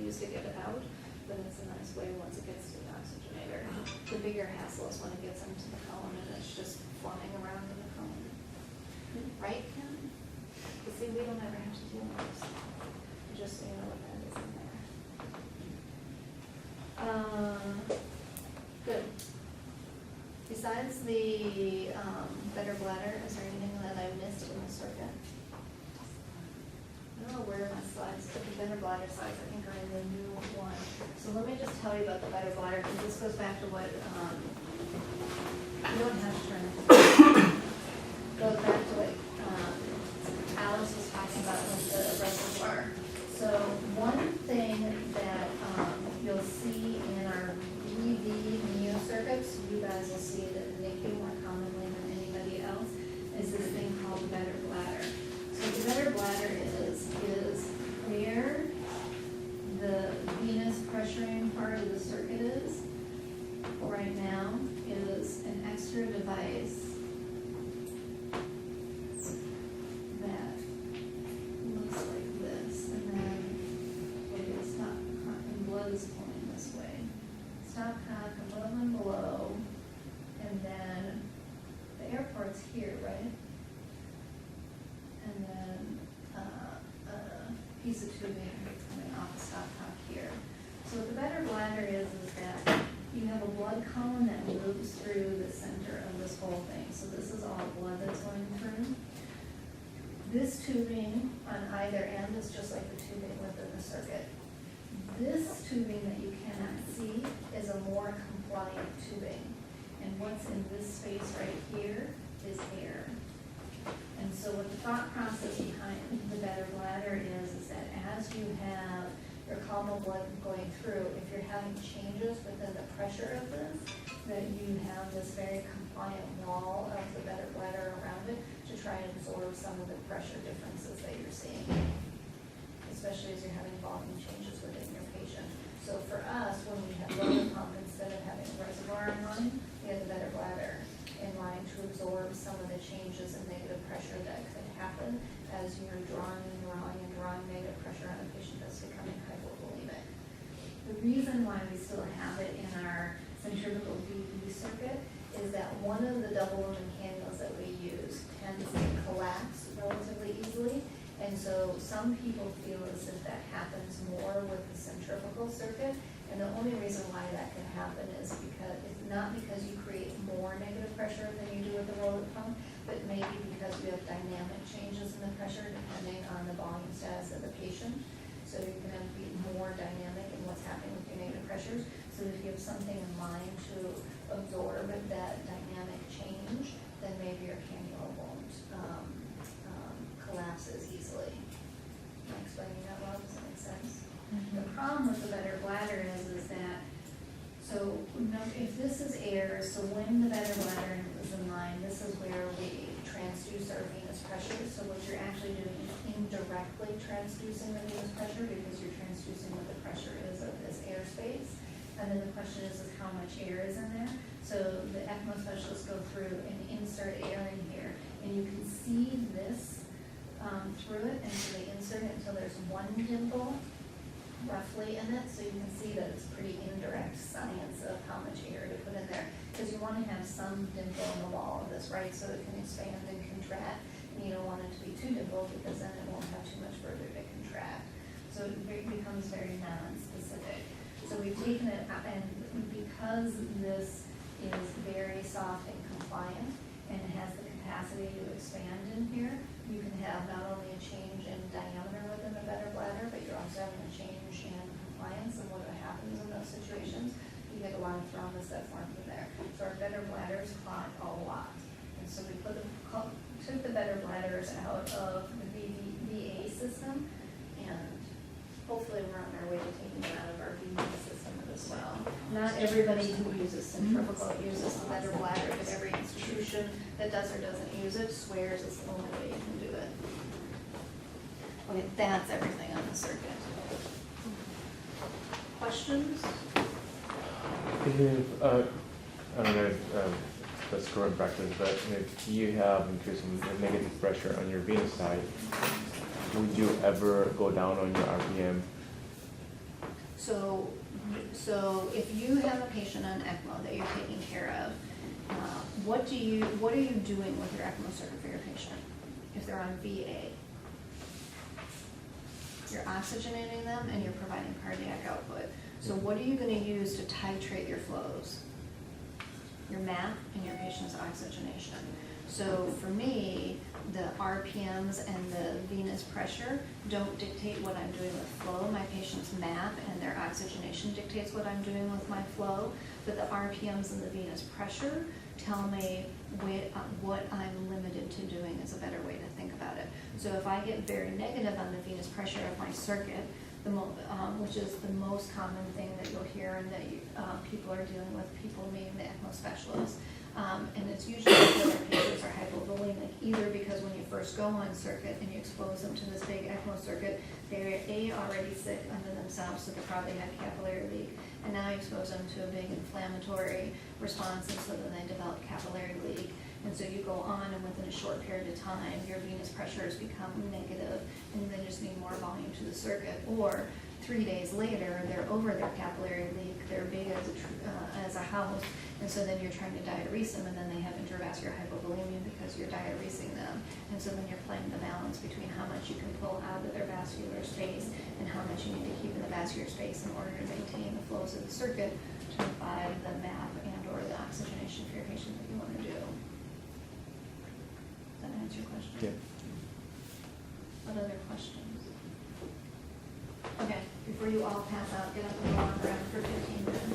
use to get it out, but it's a nice way once it gets to the oxygenator. The bigger hassle is when it gets into the cone and it's just flying around in the cone. Right, Ken? You see, we don't ever have to deal with this. Just so you know what that is in there. Good. Besides the better bladder, is there anything that I missed in the circuit? I don't know where my slides, but the better bladder slides I think are in the new one. So let me just tell you about the better bladder, because this goes back to what, you don't have to turn it. Goes back to what Alice was talking about with the reservoir. So one thing that you'll see in our VV Neo circuits, you guys will see it at NICU more commonly than anybody else, is this thing called the better bladder. So the better bladder is where the venous pressuring part of the circuit is. Right now is an extra device that looks like this, and then it is stop cock and blood is pulling this way. Stop cock above and below, and then the airport's here, right? And then a piece of tubing coming off the stop cock here. So what the better bladder is that you have a blood column that moves through the center of this whole thing. So this is all blood that's going through. This tubing on either end is just like the tubing within the circuit. This tubing that you cannot see is a more compliant tubing. And what's in this space right here is air. And so what the thought process behind the better bladder is that as you have your column of blood going through, if you're having changes within the pressure of this, that you have this very compliant wall of the better bladder around it to try and absorb some of the pressure differences that you're seeing, especially as you're having volume changes within your patient. So for us, when we have roller pump, instead of having a reservoir in line, we have the better bladder in line to absorb some of the changes in negative pressure that could happen as you're drawing negative pressure on a patient that's becoming hypovolemic. The reason why we still have it in our centrifugal VV circuit is that one of the double lumen cannulas that we use tends to collapse relatively easily. And so some people feel as if that happens more with the centrifugal circuit. And the only reason why that can happen is because it's not because you create more negative pressure than you do with the roller pump, but maybe because we have dynamic changes in the pressure depending on the volume status of the patient. So you're going to be more dynamic in what's happening with your negative pressures. So if you have something in mind to absorb that dynamic change, then maybe your cannula won't collapse as easily. Am I explaining that well? Does that make sense? The problem with the better bladder is that, so if this is air, so when the better bladder is in line, this is where we transduce our venous pressure. So what you're actually doing is indirectly transducing the venous pressure because you're transducing what the pressure is of this airspace. And then the question is how much air is in there. So the ECMO specialists go through and insert air in here, and you can see this through it, and so they insert it until there's one dimple roughly in it, so you can see that it's pretty indirect science of how much air to put in there, because you want to have some dimple in the wall of this, right, so it can expand and contract, and you don't want it to be too dimpled because then it won't have too much further to contract. So it becomes very non-specific. So we've taken it out, and because this is very soft and compliant, and it has the capacity to expand in here, you can have not only a change in diameter within the better bladder, but you're also having a change in compliance and what happens in those situations. You get a lot of thrombus that forms in there. So our better bladders clot a lot. And so we took the better bladders out of the VA system, and hopefully we're on our way to taking them out of our VA system as well. Not everybody who uses centrifugal uses the better bladder, but every institution that does or doesn't use it swears it's the only way you can do it. Okay, that's everything on the circuit. Questions? If, I don't know if that's correct practice, but if you have increasing negative pressure on your venous side, would you ever go down on your RPM So if you have a patient on ECMO that you're taking care of, what are you doing with your ECMO circuit for your patient? If they're on VA, you're oxygenating them and you're providing cardiac output. So what are you gonna use to titrate your flows? Your MAP and your patient's oxygenation. So for me, the RPMs and the venous pressure don't dictate what I'm doing with flow. My patient's MAP and their oxygenation dictates what I'm doing with my flow, but the RPMs and the venous pressure tell me what I'm limited to doing is a better way to think about it. So if I get very negative on the venous pressure of my circuit, which is the most common thing that you'll hear and that people are dealing with, people being the ECMO specialists. And it's usually because our patients are hypovolemic, either because when you first go on circuit and you expose them to this big ECMO circuit, they're already sick unto themselves, so they probably had capillary leak. And now you expose them to a big inflammatory response, and so then they develop capillary leak. And so you go on, and within a short period of time, your venous pressure has become negative, and they just need more volume to the circuit. Or 3 days later, they're over their capillary leak, they're big as a house, and so then you're trying to diurese them, and then they have intravascular hypovolemia because you're diuresing them. And so then you're playing the balance between how much you can pull out of their vascular space and how much you need to keep in the vascular space in order to maintain the flows of the circuit to provide the MAP and or the oxygenation for your patient that you want to do. Does that answer your question? Yeah. What other questions? Okay, before you all pass out, get up and go on around for 15 minutes.